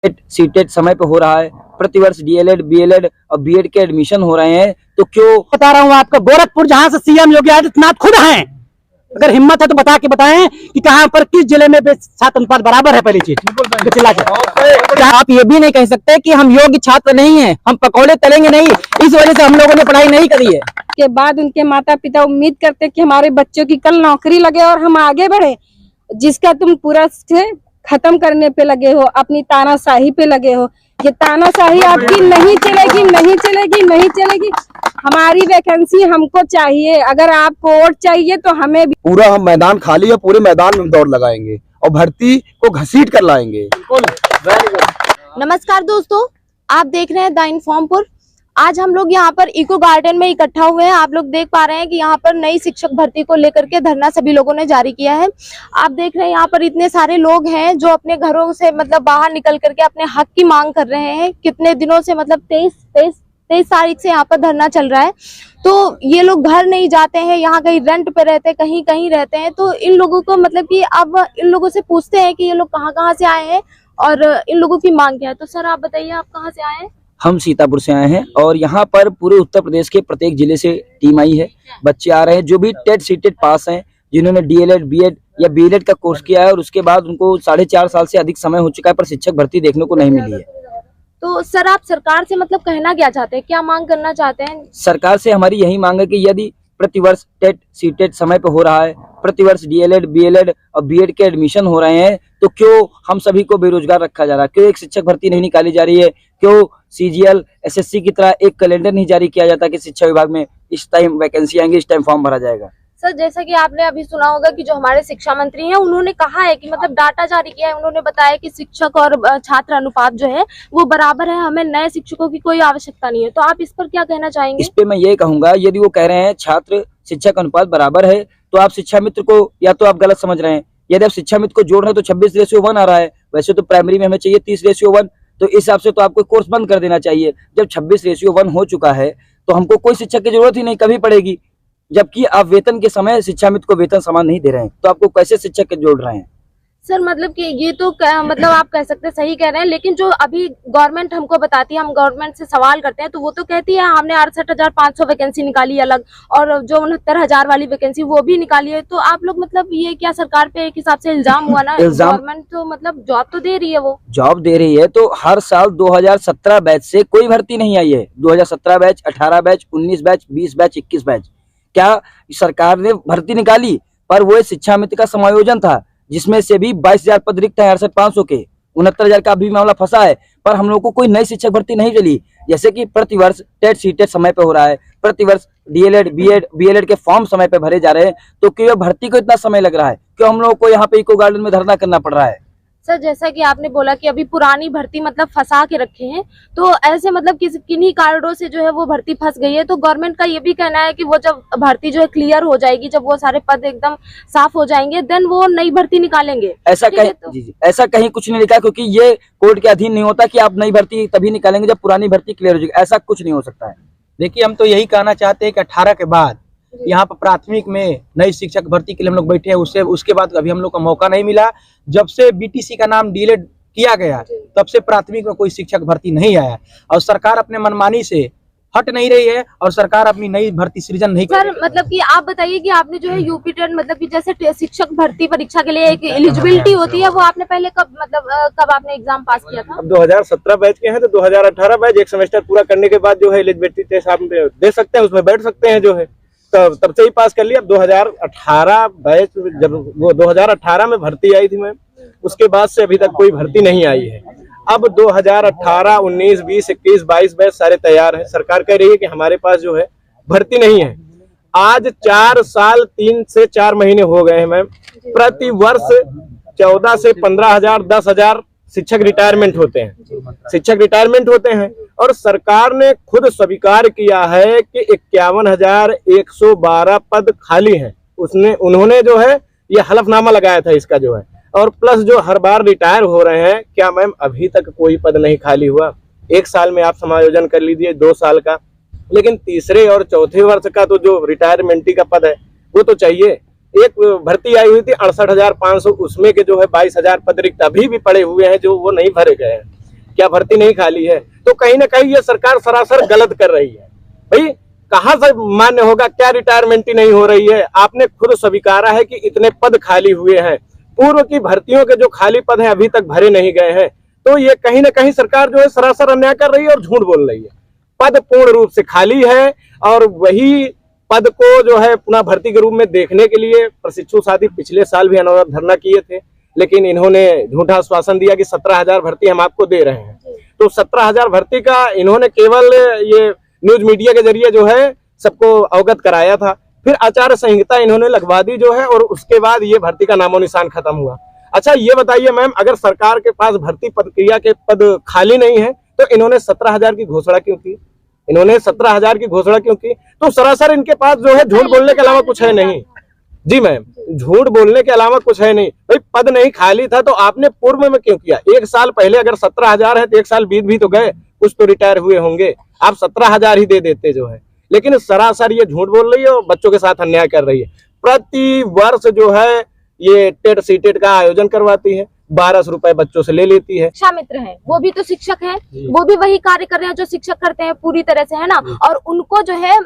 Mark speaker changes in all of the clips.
Speaker 1: CTET समय पे हो रहा है, प्रतिवर्ष डीएलएड, बीएलएड और बीएड के एडमिशन हो रहे हैं, तो क्यों
Speaker 2: बता रहा हूँ आपको, गोरखपुर जहाँ से सीएम योगी आदित्यनाथ खुद हैं, अगर हिम्मत है तो बता के बताएं कि कहाँ पर किस जिले में छात्र अनुपात बराबर है। पहली चीज
Speaker 3: आप ये भी नहीं कह सकते कि हम योग्य छात्र नहीं हैं, हम पकौड़े तलेंगे नहीं, इस वजह से हम लोगों ने पढ़ाई नहीं करी है।
Speaker 4: के बाद उनके माता पिता उम्मीद करते हैं कि हमारे बच्चों की कल नौकरी लगे और हम आगे बढ़े, जिसका तुम पूरा से खत्म करने पे लगे हो, अपनी तानाशाही पे लगे हो। ये तानाशाही आपकी नहीं चलेगी, नहीं चलेगी, नहीं चलेगी। हमारी वैकेंसी हमको चाहिए, अगर आपको वोट चाहिए तो हमें भी।
Speaker 5: पूरा हम मैदान खाली है, पूरे मैदान में दौड़ लगाएंगे और भर्ती को घसीट कर लाएंगे।
Speaker 6: नमस्कार दोस्तों, आप देख रहे हैं द इन्फॉर्मपुर। आज हम लोग यहाँ पर इको गार्डन में इकट्ठा हुए हैं। आप लोग देख पा रहे हैं कि यहाँ पर नई शिक्षक भर्ती को लेकर के धरना सभी लोगों ने जारी किया है। आप देख रहे हैं यहाँ पर इतने सारे लोग हैं जो अपने घरों से मतलब बाहर निकल करके अपने हक की मांग कर रहे हैं। कितने दिनों से, मतलब 23 तारीख से यहाँ पर धरना चल रहा है। तो ये लोग घर नहीं जाते हैं, यहाँ कहीं रेंट पे रहते हैं, कहीं कहीं रहते हैं। तो इन लोगों को मतलब कि अब इन लोगों से पूछते हैं कि ये लोग कहाँ से आए हैं और इन लोगों की मांग क्या है। तो सर आप बताइए, आप कहाँ से आए हैं?
Speaker 1: हम सीतापुर से आए हैं और यहाँ पर पूरे उत्तर प्रदेश के प्रत्येक जिले से टीम आई है। बच्चे आ रहे हैं जो भी टेट सीटेट पास हैं, जिन्होंने डीएलएड, बीएड या बीएलएड का कोर्स किया है और उसके बाद उनको 4.5 साल से अधिक समय हो चुका है, पर शिक्षक भर्ती देखने को नहीं मिली है।
Speaker 6: तो सर आप सरकार से मतलब कहना क्या चाहते हैं, क्या मांग करना चाहते हैं?
Speaker 1: सरकार से हमारी यही मांग है कि यदि प्रतिवर्ष टेट सीटेट समय पे हो रहा है, प्रतिवर्ष डीएलएड, बीएलएड और बीएड के एडमिशन हो रहे हैं, तो क्यों हम सभी को बेरोजगार रखा जा रहा है? क्यों एक शिक्षक भर्ती नहीं निकाली जा रही है? क्यों सीजीएल, एसएससी की तरह एक कैलेंडर नहीं जारी किया जाता कि शिक्षा विभाग में इस टाइम वैकेंसी आएंगी, इस टाइम फॉर्म भरा जाएगा?
Speaker 6: सर जैसा कि आपने अभी सुना होगा कि जो हमारे शिक्षा मंत्री हैं उन्होंने कहा है कि मतलब डाटा जारी किया है। उन्होंने बताया कि शिक्षक और छात्र अनुपात जो है वो बराबर है, हमें नए शिक्षकों की कोई आवश्यकता नहीं है। तो आप इस पर क्या कहना चाहेंगे?
Speaker 1: इस पे मैं ये कहूंगा, यदि वो कह रहे हैं छात्र शिक्षक अनुपात बराबर है, तो आप शिक्षा मित्र को या तो आप गलत समझ रहे हैं। यदि आप शिक्षा मित्र को जोड़ रहे हैं तो 26:1 आ रहा है। वैसे तो प्राइमरी में हमें चाहिए 30:1, तो इस हिसाब से तो आपको कोर्स बंद कर देना चाहिए। जब 26:1 हो चुका है तो हमको कोई शिक्षक की जरूरत ही नहीं कभी पड़ेगी, जबकि आप वेतन के समय शिक्षा मित्र को वेतन समान नहीं दे रहे हैं, तो आपको कैसे शिक्षक के जोड़ रहे हैं?
Speaker 6: सर मतलब कि ये तो मतलब आप कह सकते हैं, सही कह रहे हैं, लेकिन जो अभी गवर्नमेंट हमको बताती है, हम गवर्नमेंट से सवाल करते हैं तो वो तो कहती है हमने 68,500 वैकेंसी निकाली अलग, और जो 69,000 वाली वैकेंसी वो भी निकाली है। तो आप लोग मतलब ये क्या सरकार पे एक हिसाब से इल्जाम हुआ ना? गवर्नमेंट तो मतलब जॉब तो दे रही है, वो
Speaker 1: जॉब दे रही है। तो हर साल 2017 बैच से कोई भर्ती नहीं आई है। 2017 batch, 18 batch, 19 batch, 20 batch, 21 batch, क्या सरकार ने भर्ती निकाली? पर वो शिक्षा मित्र का समायोजन था, जिसमें से भी 22,000 पद रिक्त है 68,500 के। 69,000 का अभी मामला फंसा है, पर हम लोग को कोई नई शिक्षक भर्ती नहीं चली। जैसे कि प्रतिवर्ष टेट सीटेट समय पे हो रहा है, प्रतिवर्ष डीएलएड, बीएलएड के फॉर्म समय पे भरे जा रहे हैं, तो क्यों भर्ती को इतना समय लग रहा है? क्यों हम लोग को यहाँ पे इको गार्डन में धरना करना पड़ रहा है?
Speaker 6: सर जैसा कि आपने बोला कि अभी पुरानी भर्ती मतलब फंसा के रखे हैं, तो ऐसे मतलब किन्हीं कारणों से जो है वो भर्ती फंस गई है। तो गवर्नमेंट का ये भी कहना है कि वो जब भर्ती जो है क्लियर हो जाएगी, जब वो सारे पद एकदम साफ हो जाएंगे, देन वो नई भर्ती निकालेंगे।
Speaker 1: ऐसा कहीं जी, ऐसा कहीं कुछ नहीं लिखा, क्योंकि ये कोर्ट के अधीन नहीं होता कि आप नई भर्ती तभी निकालेंगे जब पुरानी भर्ती क्लियर हो जाएगी। ऐसा कुछ नहीं हो सकता है।
Speaker 2: देखिए, हम तो यही कहना चाहते हैं कि 18 के बाद यहाँ पर प्राथमिक में नई शिक्षक भर्ती के लिए हम लोग बैठे हैं, उसके बाद अभी हम लोग का मौका नहीं मिला। जब से बीटीसी का नाम डीएलएड किया गया तब से प्राथमिक में कोई शिक्षक भर्ती नहीं आया, और सरकार अपने मनमानी से हट नहीं रही है और सरकार अपनी नई भर्ती सृजन नहीं कर रही है।
Speaker 6: मतलब कि आप बताइए कि आपने जो है यूपी टेट मतलब कि जैसे शिक्षक भर्ती परीक्षा के लिए एक एलिजिबिलिटी होती है, वो आपने पहले कब आपने एग्जाम पास किया था?
Speaker 7: अब 2017 बैच के हैं तो 2018 बैच एक सेमेस्टर पूरा करने के बाद जो है एलिजिबिलिटी टेस्ट आप दे सकते हैं, उसमें बैठ सकते हैं जो है, तब से ही पास कर लिया। अब 2018 बैच, जब वो 2018 में भर्ती आई थी मैम, उसके बाद से अभी तक कोई भर्ती नहीं आई है। अब 2018, 19, 20, 21, 22 बैच सारे तैयार हैं। सरकार कह रही है कि हमारे पास जो है भर्ती नहीं है। आज 4 साल 3 से 4 महीने हो गए हैं मैम। प्रति वर्ष 14 से 15,000, 10,000 शिक्षक रिटायरमेंट होते हैं, और सरकार ने खुद स्वीकार किया है कि 51,112 पद खाली हैं। उन्होंने जो है ये हलफनामा लगाया था इसका जो है, और प्लस जो हर बार रिटायर हो रहे हैं, क्या मैम अभी तक कोई पद नहीं खाली हुआ? 1 साल में आप समायोजन कर लीजिए, 2 साल का, लेकिन तीसरे और चौथे वर्ष का तो जो रिटायरमेंटी का पद है वो तो चाहिए। एक भर्ती आई हुई थी 68,500, उसमें के जो है 22,000 पद रिक्त अभी भी पड़े हुए हैं जो वो नहीं भरे गए हैं। क्या भर्ती नहीं खाली है? तो कहीं ना कहीं ये सरकार सरासर गलत कर रही है। भाई कहाँ से मान्य होगा, क्या रिटायरमेंट ही नहीं हो रही है? आपने खुद स्वीकारा है कि इतने पद खाली हुए हैं, पूर्व की भर्तियों के जो खाली पद हैं अभी तक भरे नहीं गए हैं। तो ये कहीं ना कहीं सरकार जो है सरासर अन्याय कर रही है और झूठ बोल रही है। पद पूर्ण रूप से खाली है और वही पद को जो है पुनः भर्ती के रूप में देखने के लिए प्रशिक्षु साथी पिछले साल भी अनवरत धरना किए थे, लेकिन इन्होंने झूठा आश्वासन दिया कि 17,000 भर्ती हम आपको दे रहे हैं। तो 17,000 भर्ती का इन्होंने केवल ये न्यूज मीडिया के जरिए जो है सबको अवगत कराया था, फिर आचार संहिता इन्होंने लगवा दी जो है, और उसके बाद ये भर्ती का नामो निशान खत्म हुआ। अच्छा ये बताइए मैम, अगर सरकार के पास भर्ती प्रक्रिया के पद खाली नहीं है तो इन्होंने 17,000 की घोषणा क्यों की? इन्होंने 17,000 की घोषणा क्यों की? तो सरासर इनके पास जो है झूठ बोलने के अलावा कुछ है नहीं। जी मैम, झूठ बोलने के अलावा कुछ है नहीं। भाई पद नहीं खाली था तो आपने पूर्व में क्यों किया? एक साल पहले अगर 17,000 है तो एक साल बीत भी तो गए, कुछ तो रिटायर हुए होंगे, आप 17,000 ही दे देते जो है। लेकिन सरासर ये झूठ बोल रही है और बच्चों के साथ अन्याय कर रही है। प्रति वर्ष जो है ये टेट सीटेट का आयोजन करवाती है, 1200 रुपए बच्चों से ले लेती है।
Speaker 6: शिक्षा मित्र हैं, वो भी तो शिक्षक हैं, वो भी वही कार्य कर रहे हैं जो शिक्षक करते हैं पूरी तरह से, है ना। और उनको जो है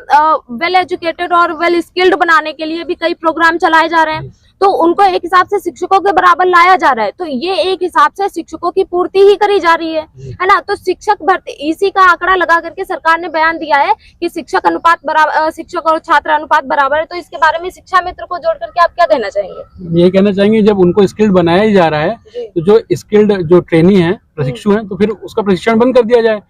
Speaker 6: वेल एजुकेटेड और वेल स्किल्ड बनाने के लिए भी कई प्रोग्राम चलाए जा रहे हैं, तो उनको एक हिसाब से शिक्षकों के बराबर लाया जा रहा है। तो ये एक हिसाब से शिक्षकों की पूर्ति ही करी जा रही है ना। तो शिक्षक भर्ती, इसी का आंकड़ा लगा करके सरकार ने बयान दिया है कि शिक्षक अनुपात बराबर, शिक्षक और छात्र अनुपात बराबर है। तो इसके बारे में शिक्षा मित्र को जोड़ करके आप क्या कहना चाहेंगे?
Speaker 8: ये कहना चाहेंगे जब उनको स्किल्ड बनाया ही जा रहा है तो जो स्किल्ड जो ट्रेनी है, प्रशिक्षु हैं, तो फिर उसका प्रशिक्षण बंद कर दिया जाए।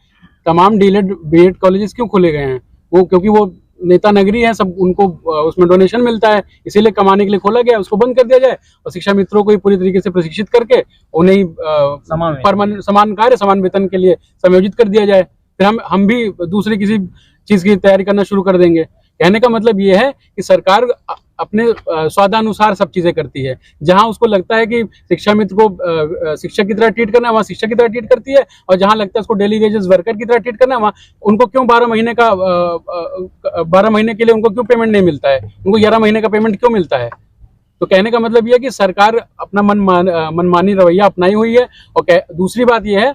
Speaker 8: तमाम डीएलएड बीएड कॉलेजेस क्यों खोले गए हैं? वो क्योंकि वो नेता नगरी है, सब उनको उसमें डोनेशन मिलता है, इसीलिए कमाने के लिए खोला गया, उसको बंद कर दिया जाए और शिक्षा मित्रों को ही पूरी तरीके से प्रशिक्षित करके उन्हें समान कार्य समान वेतन के लिए समायोजित कर दिया जाए। फिर हम भी दूसरी किसी चीज की तैयारी करना शुरू कर देंगे। कहने का मतलब ये है कि सरकार अपने स्वादानुसार सब चीजें करती है। जहां उसको लगता है कि शिक्षा मित्र को शिक्षक की तरह ट्रीट करना है, वहां शिक्षक की तरह ट्रीट करती है, और जहां लगता है उसको डेली वेजेस वर्कर की तरह ट्रीट करना है, वहां उनको क्यों 12 महीने के लिए उनको क्यों पेमेंट नहीं मिलता है, उनको 11 महीने का पेमेंट क्यों मिलता है? तो कहने का मतलब ये है कि सरकार अपना मनमानी रवैया अपनाई हुई है। और दूसरी बात यह है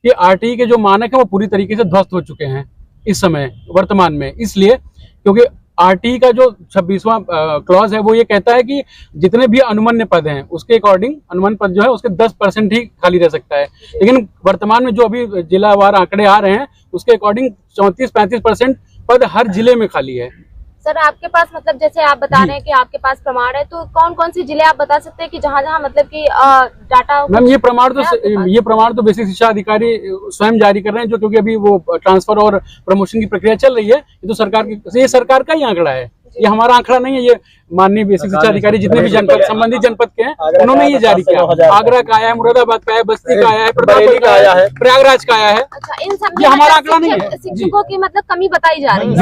Speaker 8: कि आरटीई के जो मानक है वो पूरी तरीके से ध्वस्त हो चुके हैं इस समय वर्तमान में, इसलिए क्योंकि आरटीई का जो 26वां क्लॉज है वो ये कहता है कि जितने भी अनुमन्य पद हैं उसके अकॉर्डिंग अनुमन्य पद जो है उसके 10% ही खाली रह सकता है। लेकिन वर्तमान में जो अभी जिलावार आंकड़े आ रहे हैं उसके अकॉर्डिंग 34-35% पद हर जिले में खाली है।
Speaker 6: सर आपके पास मतलब जैसे आप बता रहे हैं कि आपके पास प्रमाण है, तो कौन कौन सी जिले आप बता सकते हैं कि जहाँ जहाँ मतलब कि डाटा? मैम ये
Speaker 8: प्रमाण तो बेसिक शिक्षा अधिकारी स्वयं जारी कर रहे हैं, जो क्योंकि अभी वो ट्रांसफर और प्रमोशन की प्रक्रिया चल रही है। ये तो सरकार का ही आंकड़ा है, ये हमारा आंकड़ा नहीं है। ये माननीय बेसिक शिक्षा अधिकारी जितने भी जनपद संबंधित जनपद के हैं उन्होंने ये जारी किया। आगरा का आया है, मुरादाबाद का आया है, बस्ती का आया है, प्रतापगढ़ का आया है, प्रयागराज का आया है।
Speaker 6: अच्छा, इन सब
Speaker 8: ये हमारा आंकड़ा नहीं है।
Speaker 6: शिक्षकों की मतलब कमी बताई जा रही है।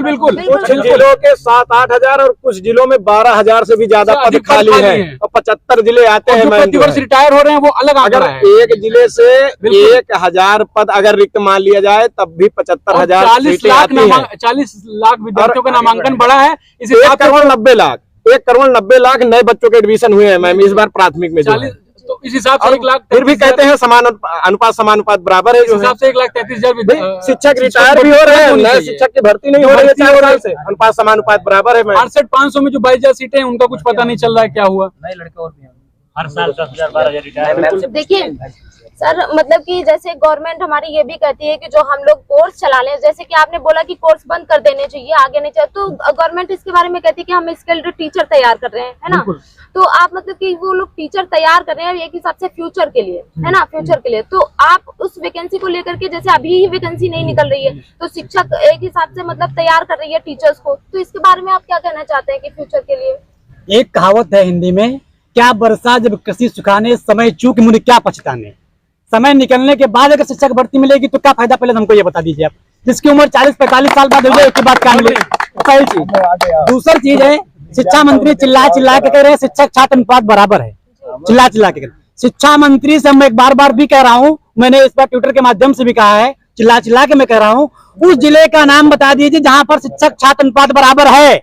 Speaker 8: बिल्कुल।
Speaker 7: कुछ जिलों के 7-8 हजार और कुछ जिलों में 12,000 से भी ज्यादा पद खाली है और 75 जिले आते हैं।
Speaker 8: प्रतिवर्ष रिटायर हो रहे हैं वो अलग आंकड़ा है।
Speaker 7: एक जिले से 1,000 पद अगर रिक्त मान लिया जाए तब भी 75,000
Speaker 8: 40 लाख विद्यार्थियों का नामांकन बढ़ा है। इस
Speaker 7: 1 करोड़ 90 लाख नए बच्चों के एडमिशन हुए हैं मैम इस बार प्राथमिक में।
Speaker 8: तो इस हिसाब से 1 लाख
Speaker 7: फिर भी कहते हैं समानुपात बराबर है।
Speaker 8: इस हिसाब से 1,33,000
Speaker 7: शिक्षक रिटायर भी हो रहे हैं, नए शिक्षक की भर्ती नहीं हो रही है 4 साल से। अनुपात समानुपात बराबर है।
Speaker 8: 68,500 में जो 22,000 सीटें हैं उनका कुछ पता नहीं चल रहा है क्या हुआ।
Speaker 9: नए लड़के और भी हर साल 10,000 12,000 रिटायर।
Speaker 6: देखिए सर, मतलब कि जैसे गवर्नमेंट हमारी ये भी कहती है कि जो हम लोग कोर्स चला लें, जैसे कि आपने बोला कि कोर्स बंद कर देने चाहिए, आगे नहीं चाहिए, तो गवर्नमेंट इसके बारे में कहती है कि हम स्किल्ड टीचर तैयार कर रहे हैं, है ना। तो आप मतलब कि वो लोग टीचर तैयार कर रहे हैं एक हिसाब से फ्यूचर के लिए, है ना, फ्यूचर के लिए। तो आप उस वैकेंसी को लेकर के, जैसे अभी ही वैकेंसी नहीं निकल रही है तो शिक्षक एक हिसाब से मतलब तैयार कर रही है टीचर्स को, तो इसके बारे में आप क्या कहना चाहते हैं कि फ्यूचर के लिए?
Speaker 3: एक कहावत है हिंदी में, क्या बरसा जब कृषि सुखाने, समय चूक मुझे क्या पछताने। समय निकलने के बाद अगर शिक्षक भर्ती मिलेगी तो क्या फायदा, पहले हमको ये बता दीजिए आप। जिसकी उम्र 40-45 साल बाद हो जाए उसके बाद क्या मिलेगी? पहली चीज। दूसरी चीज है, शिक्षा मंत्री चिल्ला के कह रहे हैं शिक्षक छात्र अनुपात बराबर है, चिल्ला के। शिक्षा मंत्री से मैं एक बार भी कह रहा हूँ, मैंने इस बार ट्विटर के माध्यम से भी कहा है, चिल्ला के मैं कह रहा हूँ, उस जिले का नाम बता दीजिए जहाँ पर शिक्षक छात्र अनुपात बराबर है।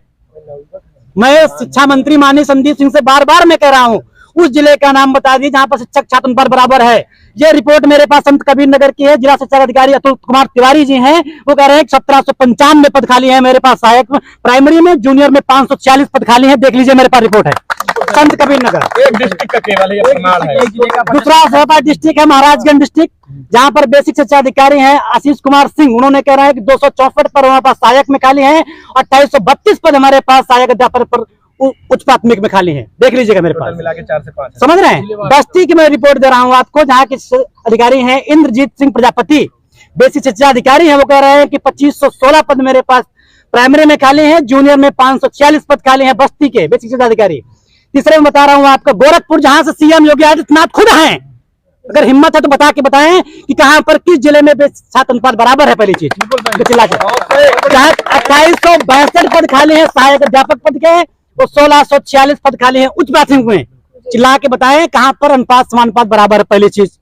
Speaker 3: मैं शिक्षा मंत्री माननीय संदीप सिंह से बार मैं कह रहा हूँ, उस जिले का नाम बता दीजिए जहाँ पर शिक्षक छात्र अनुपात बराबर है। ये रिपोर्ट मेरे पास संत कबीर नगर की है। जिला शिक्षा अधिकारी अतुल कुमार तिवारी जी हैं, वो कह रहे हैं 1795 पद खाली हैं मेरे पास सहायक प्राइमरी में, जूनियर में 546 पद खाली हैं। देख लीजिए मेरे पास रिपोर्ट है, संत कबीर नगर
Speaker 7: एक डिस्ट्रिक्ट का केवल है, प्रमाण है।
Speaker 3: दूसरा हमारे पास डिस्ट्रिक्ट है महाराजगंज डिस्ट्रिक्ट, जहाँ पर बेसिक शिक्षा अधिकारी हैं आशीष कुमार सिंह। उन्होंने कह रहे हैं कि 264 पद हमारे पास सहायक में खाली हैं और 2832 पद हमारे पास सहायक अध्यापक पर उच्च प्राथमिक में खाली हैं। देख लीजिएगा मेरे पास,
Speaker 7: मिला के 4 से 5
Speaker 3: समझ रहे हैं। बस्ती की मैं रिपोर्ट दे रहा हूँ आपको, जहाँ के अधिकारी हैं इंद्रजीत सिंह प्रजापति, बेसिक शिक्षा अधिकारी हैं। वो कह रहे हैं कि 2516 पद मेरे पास प्राइमरी में खाली हैं, जूनियर में 546 पद खाली हैं बस्ती के बेसिक शिक्षा अधिकारी। तीसरे में बता रहा हूँ आपको गोरखपुर, जहां से सीएम योगी आदित्यनाथ खुद हैं। अगर हिम्मत है तो बता के बताएं कि कहां पर किस जिले में छात्र अनुपात बराबर है। पहली चीज चिल्ला के 2862 पद खाली है सहायक अध्यापक पद के, और 1646 पद खाली है उच्च प्राथमिक में। चिल्ला के बताएं कहां पर अनुपात समानुपात बराबर है। पहली चीज।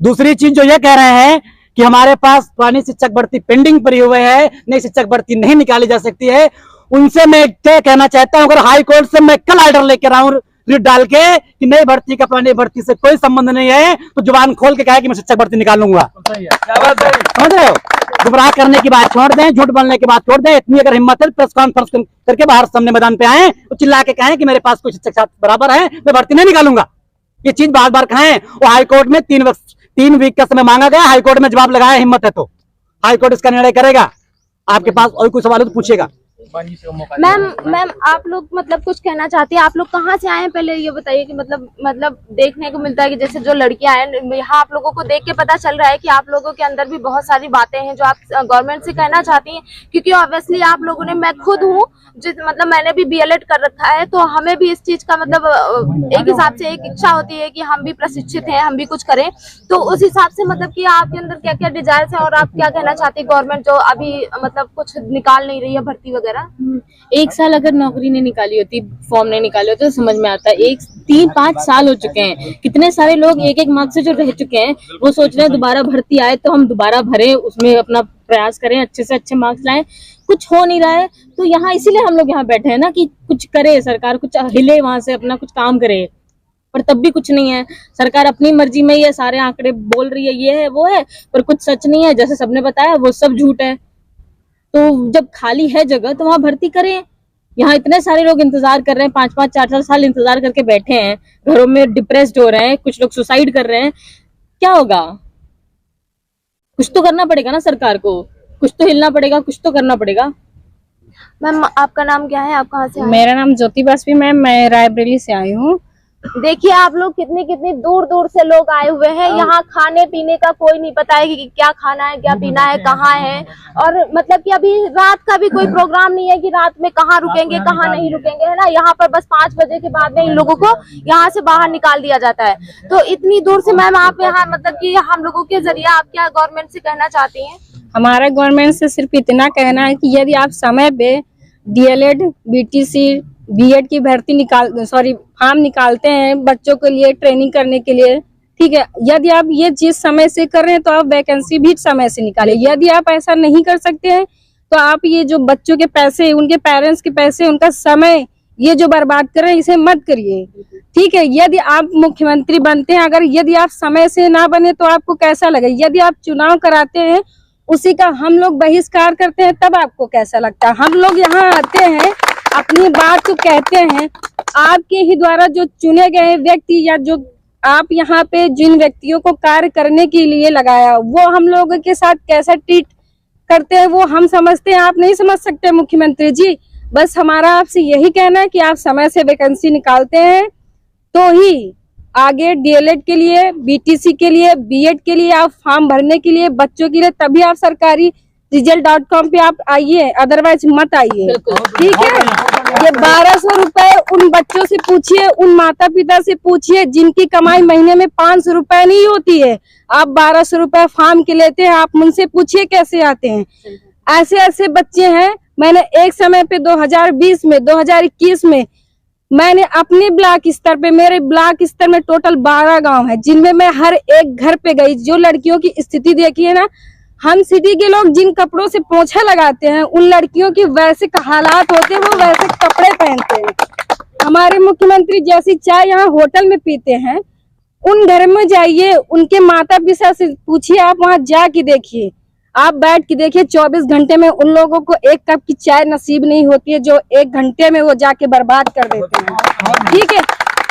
Speaker 3: दूसरी चीज जो ये कह रहे हैं कि हमारे पास पुरानी शिक्षक भर्ती पेंडिंग पड़ी हुई है, नई शिक्षक भर्ती नहीं निकाली जा सकती है, उनसे मैं क्या कहना चाहता हूं, अगर हाई कोर्ट से मैं कल ऑर्डर लेकर आऊं रिट डाल के कि नई भर्ती का पुरानी भर्ती से कोई संबंध नहीं है, तो जुबान खोल के कहे कि मैं शिक्षक भर्ती निकालूंगा। समझ रहे हो? गुमराह करने की बात छोड़ दें, झूठ बोलने की बात छोड़ दें। इतनी अगर हिम्मत है प्रेस कॉन्फ्रेंस करके बाहर सामने मैदान पे आए तो चिल्ला के कहें कि मेरे पास कोई शिक्षक छात्र बराबर है, मैं भर्ती नहीं निकालूंगा। ये चीज बार बार कहें। वो हाईकोर्ट में 3 वीक का समय मांगा गया, हाईकोर्ट में जवाब लगाया, हिम्मत है तो हाईकोर्ट इसका निर्णय करेगा। आपके पास और कोई सवाल हो तो पूछेगा।
Speaker 6: मैम आप लोग मतलब कुछ कहना चाहती हैं? आप लोग कहाँ से आए हैं, पहले ये बताइए कि मतलब देखने को मिलता है कि जैसे जो लड़कियां हैं यहाँ, आप लोगों को देख के पता चल रहा है कि आप लोगों के अंदर भी बहुत सारी बातें हैं जो आप गवर्नमेंट से कहना चाहती हैं, क्योंकि ऑब्वियसली आप लोगों ने, मैं खुद हूँ मतलब मैंने भी BLED कर रखा है, तो हमें भी इस चीज का मतलब एक हिसाब से एक इच्छा होती है कि हम भी प्रशिक्षित हैं, हम भी कुछ करें। तो उस हिसाब से मतलब कि आपके अंदर क्या क्या डिजायर्स है और आप क्या कहना चाहती है गवर्नमेंट जो अभी मतलब कुछ निकाल नहीं रही है भर्ती वगैरह?
Speaker 10: 1 साल अगर नौकरी नहीं निकाली होती, फॉर्म नहीं निकाले होते तो समझ में आता है। 3-5 साल हो चुके हैं, कितने सारे लोग एक मार्क्स से जो रह चुके हैं वो सोच रहे हैं दोबारा भर्ती आए तो हम दोबारा भरें, उसमें अपना प्रयास करें, अच्छे से अच्छे मार्क्स लाएं। कुछ हो नहीं रहा है, तो यहाँ इसीलिए हम लोग यहाँ बैठे हैं ना कि कुछ करे सरकार, कुछ हिले वहां से अपना कुछ काम करे, पर तब भी कुछ नहीं है। सरकार अपनी मर्जी में ये सारे आंकड़े बोल रही है, ये है वो है, पर कुछ सच नहीं है। जैसे सबने बताया वो सब झूठ है। तो जब खाली है जगह तो वहां भर्ती करें। यहाँ इतने सारे लोग इंतजार कर रहे हैं, 5-5, 4-4 साल इंतजार करके बैठे हैं, घरों में डिप्रेस्ड हो रहे हैं, कुछ लोग सुसाइड कर रहे हैं। क्या होगा? कुछ तो करना पड़ेगा ना सरकार को, कुछ तो हिलना पड़ेगा, कुछ तो करना पड़ेगा।
Speaker 6: मैम आपका नाम क्या है, आप कहाँ से आए?
Speaker 4: मेरा नाम ज्योति बासवी मैम, मैं रायबरेली से आई हूँ।
Speaker 6: देखिए आप लोग कितनी दूर दूर से लोग आए हुए हैं। यहाँ खाने पीने का कोई नहीं पता है कि क्या खाना है, क्या पीना है, कहाँ है, और मतलब कि अभी रात का भी कोई प्रोग्राम नहीं है कि रात में कहाँ रुकेंगे कहाँ नहीं रुकेंगे, है ना। यहाँ पर बस 5 बजे के बाद में इन लोगों को यहाँ से बाहर निकाल दिया जाता है। तो इतनी दूर से मैम आप यहाँ मतलब कि हम लोगों के जरिए आप क्या गवर्नमेंट से कहना चाहती हैं?
Speaker 4: हमारा गवर्नमेंट से सिर्फ इतना कहना है कि यदि आप समय पे DLED, BTC, B.ED की भर्ती फॉर्म निकालते हैं बच्चों के लिए ट्रेनिंग करने के लिए, ठीक है, यदि आप ये चीज समय से कर रहे हैं तो आप वैकेंसी भी समय से निकालें। यदि आप ऐसा नहीं कर सकते हैं तो आप ये जो बच्चों के पैसे, उनके पेरेंट्स के पैसे, उनका समय ये जो बर्बाद कर रहे हैं इसे मत करिए, ठीक है। यदि आप मुख्यमंत्री बनते हैं, अगर यदि आप समय से ना बने तो आपको कैसा लगे? यदि आप चुनाव कराते हैं उसी का हम लोग बहिष्कार करते हैं तब आपको कैसा लगता है? हम लोग यहाँ आते हैं, अपनी बात को कहते हैं, आपके ही द्वारा जो चुने गए व्यक्ति या जो आप यहाँ पे जिन व्यक्तियों को कार्य करने के लिए लगाया वो हम लोगों के साथ कैसा ट्रीट करते हैं वो हम समझते हैं, आप नहीं समझ सकते मुख्यमंत्री जी। बस हमारा आपसे यही कहना है कि आप समय से वैकेंसी निकालते हैं तो ही आगे DLED के लिए, BTC के लिए, B.ED के लिए आप फॉर्म भरने के लिए बच्चों के लिए, तभी आप सरकारी result.com पे आप आइए, अदरवाइज मत आइए, ठीक है। ये 1200 रुपए उन बच्चों से पूछिए, उन माता पिता से पूछिए जिनकी कमाई महीने में 500 रुपए नहीं होती है। आप 1200 रुपए फॉर्म के लेते हैं, आप उनसे पूछिए कैसे आते हैं। ऐसे ऐसे बच्चे हैं। मैंने एक समय पे 2020 में, 2021 में मैंने अपने ब्लॉक स्तर पे, मेरे ब्लॉक स्तर में टोटल 12 गांव है जिनमें मैं हर एक घर पे गई। जो लड़कियों की स्थिति देखी है ना, हम सिटी के लोग जिन कपड़ों से पोछा लगाते हैं उन लड़कियों की वैसे हालात होते हैं, वो वैसे कपड़े पहनते हैं। हमारे मुख्यमंत्री जैसी चाय यहाँ होटल में पीते हैं उन घर में जाइए, उनके माता पिता से पूछिए, आप वहाँ जाके देखिए, आप बैठ के देखिए, 24 घंटे में उन लोगों को एक कप की चाय नसीब नहीं होती है जो 1 घंटे में वो जाके बर्बाद कर देते हैं। ठीक है,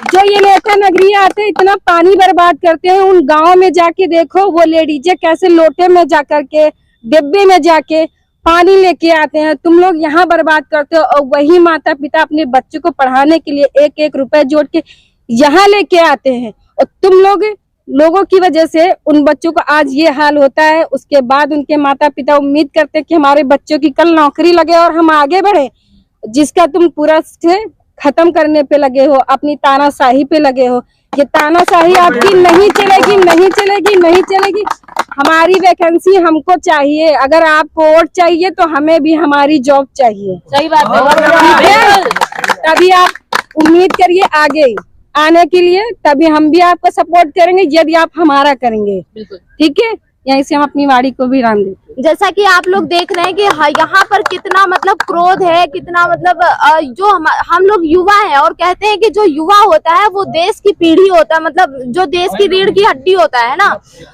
Speaker 4: जो ये नेता नगरी आते हैं इतना पानी बर्बाद करते हैं, उन गाँव में जाके देखो वो लेडीजें कैसे लोटे में जा करके, डिब्बे में जाके पानी लेके आते हैं। तुम लोग यहाँ बर्बाद करते हो, और वही माता पिता अपने बच्चों को पढ़ाने के लिए 1-1 रुपए जोड़ के यहाँ लेके आते हैं, और तुम लोगों की वजह से उन बच्चों को आज ये हाल होता है। उसके बाद उनके माता पिता उम्मीद करते हैं कि हमारे बच्चों की कल नौकरी लगे और हम आगे बढ़े, जिसका तुम पूरा से खत्म करने पे लगे हो, अपनी तानाशाही पे लगे हो। ये तानाशाही आपकी नहीं चलेगी, नहीं चलेगी, नहीं चलेगी। हमारी वैकेंसी हमको चाहिए, अगर आपको वोट चाहिए तो हमें भी हमारी जॉब चाहिए।
Speaker 10: सही बात है।
Speaker 4: तभी आप उम्मीद करिए आगे आने के लिए, तभी हम भी आपको सपोर्ट करेंगे यदि आप हमारा करेंगे।
Speaker 10: बिल्कुल
Speaker 4: ठीक है, यहीं से हम अपनी वाड़ी को भी राम देते हैं।
Speaker 6: जैसा कि आप लोग देख रहे हैं कि यहाँ पर कितना मतलब क्रोध है, कितना मतलब जो हम लोग युवा हैं, और कहते हैं कि जो युवा होता है वो देश की पीढ़ी होता है, मतलब जो देश की रीढ़ की हड्डी होता है ना।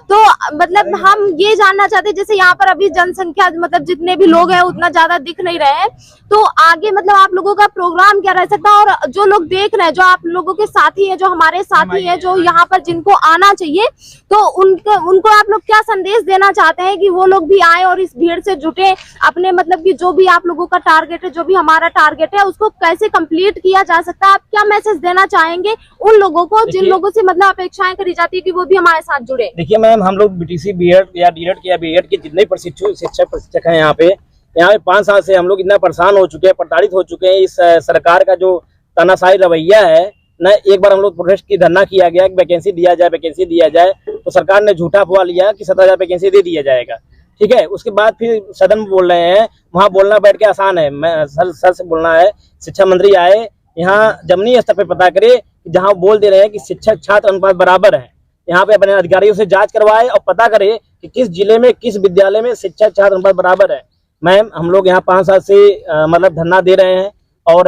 Speaker 6: तो मतलब हम ये जानना चाहते हैं, जैसे यहाँ पर अभी जनसंख्या मतलब जितने भी लोग हैं उतना ज्यादा दिख नहीं रहे हैं, तो आगे मतलब आप लोगों का प्रोग्राम क्या रह सकता है? और जो लोग देख रहे हैं, जो आप लोगों के साथी है, जो हमारे साथी है, जो यहाँ पर जिनको आना चाहिए, तो उनको आप लोग क्या संदेश देना चाहते हैं कि वो लोग भी आए और इस भीड़ से जुटे, अपने मतलब कि जो भी आप लोगों का टारगेट है, जो भी हमारा टारगेट है, उसको कैसे कंप्लीट किया जा सकता है? आप क्या मैसेज देना चाहेंगे उन लोगों को जिन लोगों से मतलब अपेक्षाएं करी जाती है कि वो भी हमारे साथ जुड़े?
Speaker 2: देखिए मैम, हम लोग बीटीसी बीएड या डीएड या बीएड के जितने प्रशिक्षक हैं यहाँ पे 5 साल से हम लोग इतना परेशान हो चुके हैं, प्रताड़ित हो चुके हैं। इस सरकार का जो तानाशाही रवैया है न, एक बार हम लोग प्रोटेस्ट की धरना किया गया कि वैकेंसी दिया जाए, तो सरकार ने झूठा अफवाह लिया कि 17,000 वैकेंसी दे दिया जाएगा। ठीक है, उसके बाद फिर सदन में बोल रहे हैं, वहाँ बोलना बैठ के आसान है, मैं सर से बोलना है। शिक्षा मंत्री आए यहाँ, जमीनी स्तर पे पता करे कि जहाँ बोल दे रहे हैं कि शिक्षक छात्र अनुपात बराबर है, यहाँ पे अपने अधिकारियों से जांच करवाए और पता करे कि किस जिले में, किस विद्यालय में शिक्षक छात्र अनुपात बराबर है। मैम, हम लोग यहाँ 5 साल से मतलब धरना दे रहे हैं और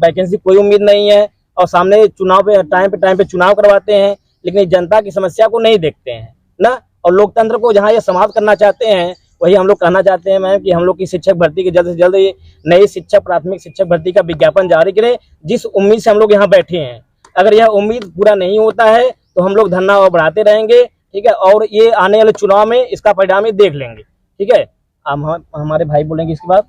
Speaker 2: वैकेंसी कोई उम्मीद नहीं है, और सामने चुनाव पे टाइम पे चुनाव करवाते हैं, लेकिन जनता की समस्या को नहीं देखते हैं ना। और लोकतंत्र को जहाँ ये समाप्त करना चाहते हैं, वही हम लोग कहना चाहते हैं मैम कि हम लोग की शिक्षक भर्ती की जल्द से जल्द ये नई शिक्षक प्राथमिक शिक्षक भर्ती का विज्ञापन जारी करें, जिस उम्मीद से हम लोग यहाँ बैठे हैं। अगर यह उम्मीद पूरा नहीं होता है तो हम लोग धरना और बढ़ाते रहेंगे। ठीक है, और ये आने वाले चुनाव में इसका परिणाम ही देख लेंगे। ठीक है, हमारे भाई बोलेंगे इसके बाद।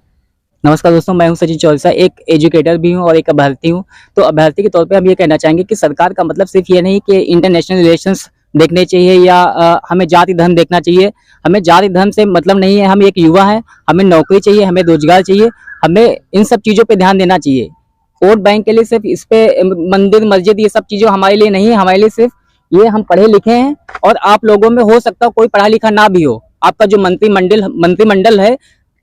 Speaker 11: नमस्कार दोस्तों, मैं हूं सचिन चौरसा, एक एजुकेटर भी हूं और एक अभ्यर्थी हूं। तो अभ्यर्थी के तौर पे हम ये कहना चाहेंगे कि सरकार का मतलब सिर्फ ये नहीं कि इंटरनेशनल रिलेशंस देखने चाहिए या हमें जाति धर्म देखना चाहिए। हमें जाति धर्म से मतलब नहीं है, हम एक युवा हैं, हमें नौकरी चाहिए, हमें रोजगार चाहिए, हमें इन सब चीज़ों पे ध्यान देना चाहिए। वोट बैंक के लिए सिर्फ इस पे मंदिर मस्जिद ये सब चीज़ें हमारे लिए नहीं है, हमारे लिए सिर्फ ये हम पढ़े लिखे हैं, और आप लोगों में हो सकता है कोई पढ़ा लिखा ना भी हो। आपका जो मंत्रिमंडल है,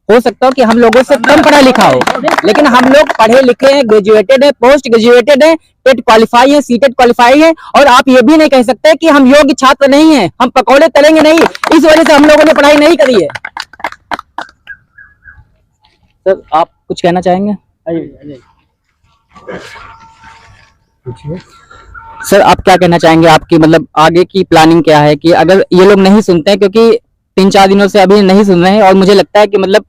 Speaker 11: हो सकता है कि हम लोगों से कम पढ़ा लिखा हो, लेकिन हम लोग पढ़े लिखे हैं, ग्रेजुएटेड है, पोस्ट ग्रेजुएटेड है, टेट क्वालिफाई है, सीटेट क्वालिफाई है, और आप ये भी नहीं कह सकते कि हम योग्य छात्र नहीं हैं, हम पकौड़े तलेंगे नहीं, इस वजह से हम लोगों ने पढ़ाई नहीं करी है। सर, आप कुछ कहना चाहेंगे? सर, आप क्या कहना चाहेंगे? आपकी मतलब आगे की प्लानिंग क्या है कि अगर ये लोग नहीं सुनते हैं, क्योंकि 3-4 दिनों से अभी नहीं सुन रहे हैं, और मुझे लगता है कि मतलब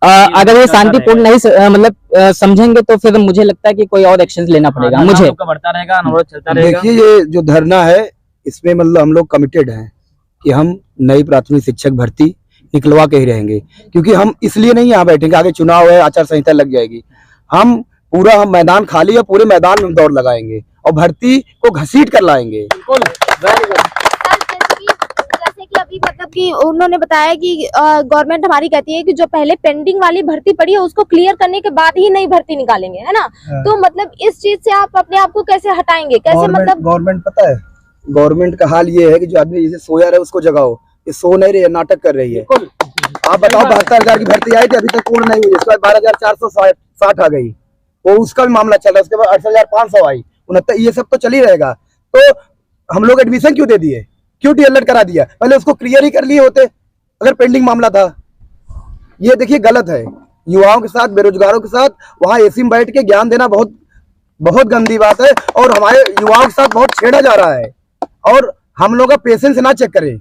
Speaker 11: अगर ये शांतिपूर्ण नहीं मतलब समझेंगे तो फिर मुझे लगता है कि कोई और एक्शन लेना पड़ेगा। मुझे
Speaker 2: बढ़ता रहेगा, अनुरोध चलता रहेगा।
Speaker 5: देखिए, ये जो धरना है इसमें मतलब हम लोग कमिटेड हैं कि हम नई प्राथमिक शिक्षक भर्ती निकलवा के ही रहेंगे, क्योंकि हम इसलिए नहीं यहाँ बैठेंगे, आगे चुनाव है, आचार संहिता लग जाएगी। हम मैदान खाली है, पूरे मैदान में दौड़ लगाएंगे और भर्ती को घसीट कर लाएंगे।
Speaker 6: जैसे कि अभी मतलब कि उन्होंने बताया कि गवर्नमेंट हमारी कहती है कि जो पहले पेंडिंग वाली भर्ती पड़ी है उसको क्लियर करने के बाद ही नई भर्ती निकालेंगे, है ना। तो मतलब इस चीज से आप अपने आप को कैसे हटाएंगे, कैसे मतलब?
Speaker 5: गवर्नमेंट पता है, गवर्नमेंट का हाल ये है कि जो आदमी जैसे सोया रहे उसको जगाओ, ये सो नहीं रही है, नाटक कर रही है। आप बताओ, 72,000 की भर्ती आई थी, अभी तक पूर्ण नहीं हुई, उसके बाद 12,460 आ गई, वो उसका भी मामला चल रहा है, उसके बाद 8,500 आई, 69, ये सब तो चल ही रहेगा। तो हम लोग एडमिशन क्यों दे दिए, क्यों डीएलएड करा दिया? पहले उसको क्लियर ही कर लिए होते अगर पेंडिंग मामला था। ये देखिए गलत है, युवाओं के साथ, बेरोजगारों के साथ वहां एसी में बैठ के ज्ञान देना बहुत बहुत गंदी बात है, और हमारे युवाओं के साथ बहुत छेड़ा जा रहा है। और हम लोग का पेशेंस ना चेक करें,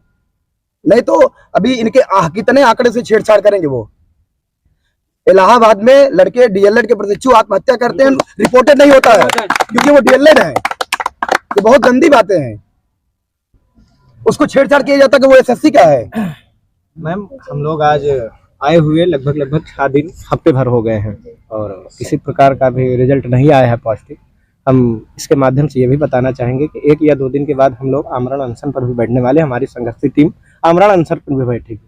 Speaker 5: नहीं तो अभी इनके कितने आंकड़े से छेड़छाड़ करेंगे। वो इलाहाबाद में लड़के डीएलएड के प्रशिक्षु आत्महत्या करते हैं, रिपोर्टेड नहीं होता है क्योंकि वो डीएलएड है। ये बहुत गंदी बातें हैं, उसको छेड़छाड़ किया जाता कि वो एसएससी का है।
Speaker 2: मैम हम लोग आज आए हुए लगभग 6 दिन हफ्ते भर हो गए हैं और किसी प्रकार का भी रिजल्ट नहीं आया है पॉजिटिव। हम इसके माध्यम से ये भी बताना चाहेंगे कि 1 या 2 दिन के बाद हम लोग आमरण अनशन पर भी बैठने वाले। हमारी संघर्ष टीम आमरण अनशन पर भी बैठेगी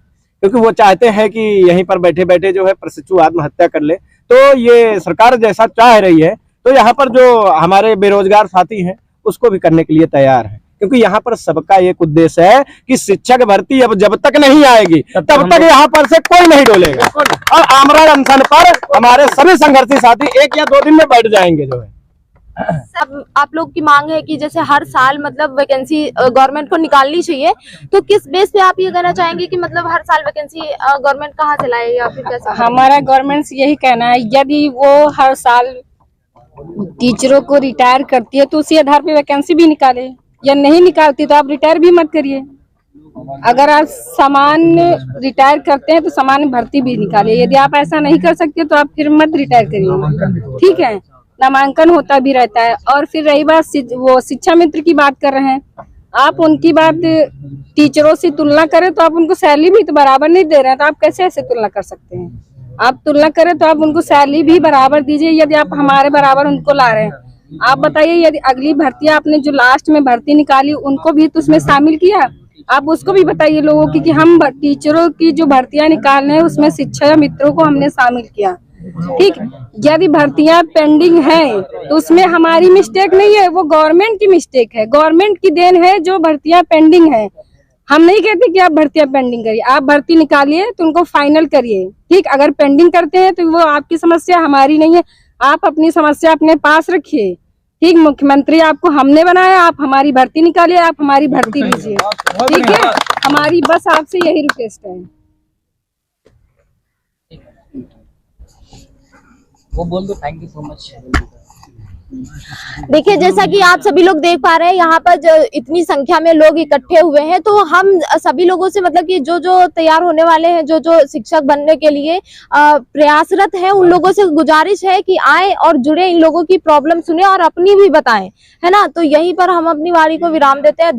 Speaker 2: क्योंकि वो चाहते हैं कि यहीं पर बैठे बैठे जो है प्रशिक्षु आत्महत्या कर ले। तो ये सरकार जैसा चाह रही है तो यहाँ पर जो हमारे बेरोजगार साथी हैं उसको भी करने के लिए तैयार है, क्योंकि यहाँ पर सबका एक उद्देश्य है कि शिक्षक भर्ती अब जब तक नहीं आएगी तब तक यहाँ पर से कोई नहीं डोलेगा। और आमरण अनशन पर हमारे सभी संघर्षी साथी 1 या 2 दिन में बैठ जाएंगे। जो है
Speaker 6: अब आप लोग की मांग है कि जैसे हर साल मतलब वैकेंसी गवर्नमेंट को निकालनी चाहिए, तो किस बेस पे आप ये कहना चाहेंगे कि मतलब हर साल वैकेंसी गवर्नमेंट कहाँ से लाए या फिर कैसे?
Speaker 4: हमारा गवर्नमेंट से यही कहना है, यदि वो हर साल टीचरों को रिटायर करती है तो उसी आधार पे वैकेंसी भी निकाले, या नहीं निकालती तो आप रिटायर भी मत करिए। अगर आप सामान्य रिटायर करते हैं तो सामान्य भर्ती भी निकालिए। यदि आप ऐसा नहीं कर सकते तो आप फिर मत रिटायर करिए, ठीक है। नामांकन होता भी रहता है। और फिर रही बात वो शिक्षा मित्र की बात कर रहे हैं, आप उनकी बात टीचरों से तुलना करें तो आप उनको सैलरी भी तो बराबर नहीं दे रहे हैं, तो आप कैसे ऐसे तुलना कर सकते हैं? आप तुलना करें तो आप उनको सैलरी भी बराबर दीजिए, यदि आप हमारे बराबर उनको ला रहे हैं। आप बताइए, यदि अगली भर्ती आपने जो लास्ट में भर्ती निकाली उनको भी तो उसमें शामिल किया, आप उसको भी बताइए लोगों की कि हम टीचरों की जो भर्तियां निकाल रहे हैं उसमें शिक्षा मित्रों को हमने शामिल किया, ठीक। यदि भर्तियां पेंडिंग हैं तो उसमें हमारी मिस्टेक नहीं है, वो गवर्नमेंट की मिस्टेक है, गवर्नमेंट की देन है जो भर्तियां पेंडिंग है। हम नहीं कहते कि आप भर्तियां पेंडिंग करिए, आप भर्ती निकालिए तो उनको फाइनल करिए, ठीक। अगर पेंडिंग करते हैं तो वो आपकी समस्या, हमारी नहीं है। आप अपनी समस्या अपने पास रखिए, ठीक। मुख्यमंत्री आपको हमने बनाया, आप हमारी भर्ती निकालिए, आप हमारी भर्ती लीजिए, ठीक है। हमारी बस आपसे यही रिक्वेस्ट है।
Speaker 11: वो बोल दो, थैंक यू सो मच।
Speaker 6: देखिए, जैसा कि आप सभी लोग देख पा रहे हैं यहाँ पर जो इतनी संख्या में लोग इकट्ठे हुए हैं, तो हम सभी लोगों से मतलब कि जो जो तैयार होने वाले हैं, जो जो शिक्षक बनने के लिए प्रयासरत हैं, उन लोगों से गुजारिश है कि आए और जुड़े, इन लोगों की प्रॉब्लम सुने और अपनी भी बताएं, है ना। तो यहीं पर हम अपनी वारी को विराम देते हैं।